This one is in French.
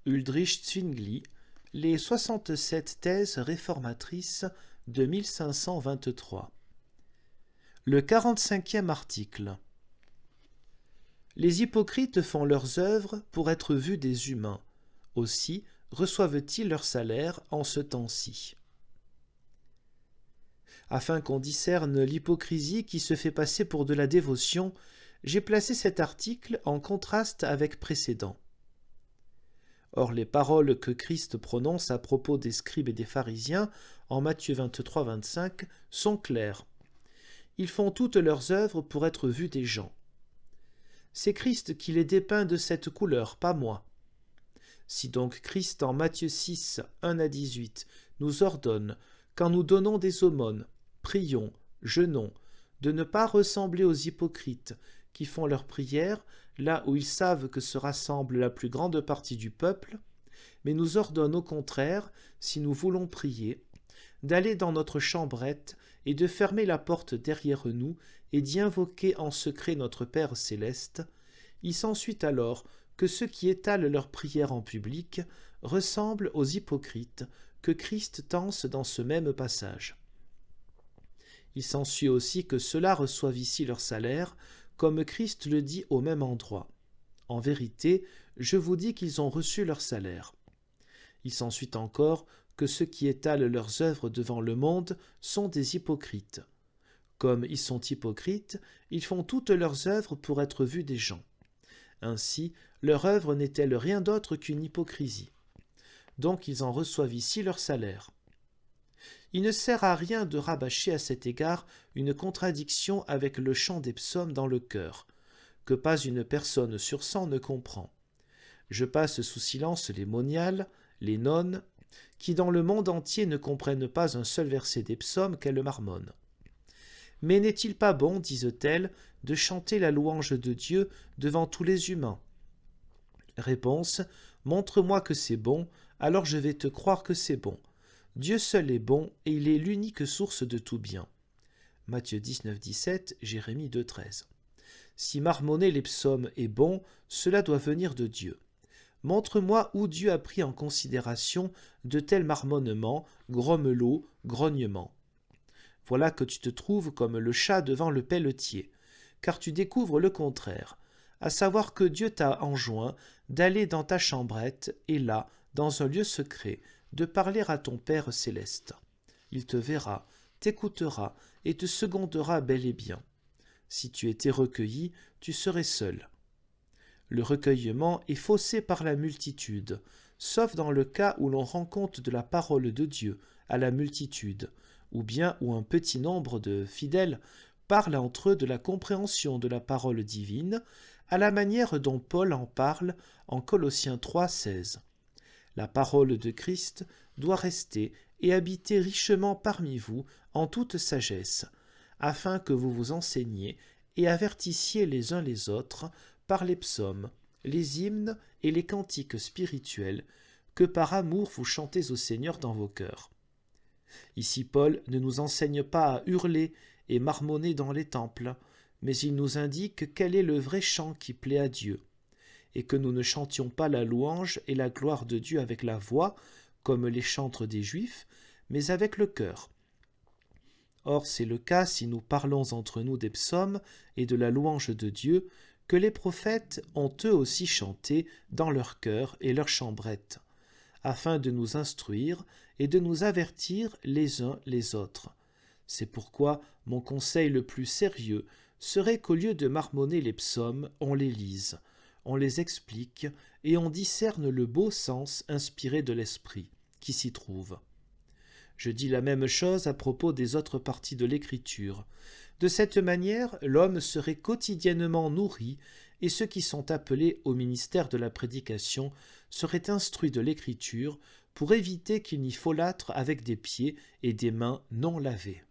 Ulrich Zwingli, les 67 thèses réformatrices de 1523. Le 45e article. Les hypocrites font leurs œuvres pour être vus des humains. Aussi reçoivent-ils leur salaire en ce temps-ci. Afin qu'on discerne l'hypocrisie qui se fait passer pour de la dévotion, j'ai placé cet article en contraste avec précédent. Or, les paroles que Christ prononce à propos des scribes et des pharisiens en Matthieu 23, 25 sont claires. Ils font toutes leurs œuvres pour être vus des gens. C'est Christ qui les dépeint de cette couleur, pas moi. Si donc Christ en Matthieu 6, 1 à 18 nous ordonne, quand nous donnons des aumônes, prions, jeûnons, de ne pas ressembler aux hypocrites qui font leurs prières là où ils savent que se rassemble la plus grande partie du peuple, mais nous ordonne au contraire, si nous voulons prier, d'aller dans notre chambrette et de fermer la porte derrière nous et d'y invoquer en secret notre Père céleste. Il s'ensuit alors que ceux qui étalent leurs prières en public ressemblent aux hypocrites que Christ tense dans ce même passage. Il s'ensuit aussi que ceux-là reçoivent ici leur salaire, comme Christ le dit au même endroit. En vérité, je vous dis qu'ils ont reçu leur salaire. Il s'ensuit encore que ceux qui étalent leurs œuvres devant le monde sont des hypocrites. Comme ils sont hypocrites, ils font toutes leurs œuvres pour être vus des gens. Ainsi, leur œuvre n'est-elle rien d'autre qu'une hypocrisie. Donc ils en reçoivent ici leur salaire. Il ne sert à rien de rabâcher à cet égard une contradiction avec le chant des psaumes dans le cœur, que pas une personne sur 100 ne comprend. Je passe sous silence les moniales, les nonnes, qui dans le monde entier ne comprennent pas un seul verset des psaumes qu'elles marmonnent. Mais n'est-il pas bon, disent-elles, de chanter la louange de Dieu devant tous les humains? Réponse: montre-moi que c'est bon, alors je vais te croire que c'est bon. Dieu seul est bon et il est l'unique source de tout bien. Matthieu 19, 17, Jérémie 2, 13. Si marmonner les psaumes est bon, cela doit venir de Dieu. Montre-moi où Dieu a pris en considération de tels marmonnements, grommelots, grognements. Voilà que tu te trouves comme le chat devant le pelletier, car tu découvres le contraire, à savoir que Dieu t'a enjoint d'aller dans ta chambrette et là, dans un lieu secret, de parler à ton Père céleste. Il te verra, t'écoutera et te secondera bel et bien. Si tu étais recueilli, tu serais seul. Le recueillement est faussé par la multitude, sauf dans le cas où l'on rend compte de la parole de Dieu à la multitude, ou bien où un petit nombre de fidèles parlent entre eux de la compréhension de la parole divine, à la manière dont Paul en parle en Colossiens 3, 16. La parole de Christ doit rester et habiter richement parmi vous en toute sagesse, afin que vous vous enseigniez et avertissiez les uns les autres par les psaumes, les hymnes et les cantiques spirituels que par amour vous chantez au Seigneur dans vos cœurs. Ici Paul ne nous enseigne pas à hurler et marmonner dans les temples, mais il nous indique quel est le vrai chant qui plaît à Dieu, et que nous ne chantions pas la louange et la gloire de Dieu avec la voix, comme les chantres des Juifs, mais avec le cœur. Or c'est le cas si nous parlons entre nous des psaumes et de la louange de Dieu, que les prophètes ont eux aussi chanté dans leur cœur et leur chambrette, afin de nous instruire et de nous avertir les uns les autres. C'est pourquoi mon conseil le plus sérieux serait qu'au lieu de marmonner les psaumes, on les lise, on les explique et on discerne le beau sens inspiré de l'esprit qui s'y trouve. Je dis la même chose à propos des autres parties de l'Écriture. De cette manière, l'homme serait quotidiennement nourri et ceux qui sont appelés au ministère de la prédication seraient instruits de l'Écriture pour éviter qu'il n'y folâtre avec des pieds et des mains non lavés.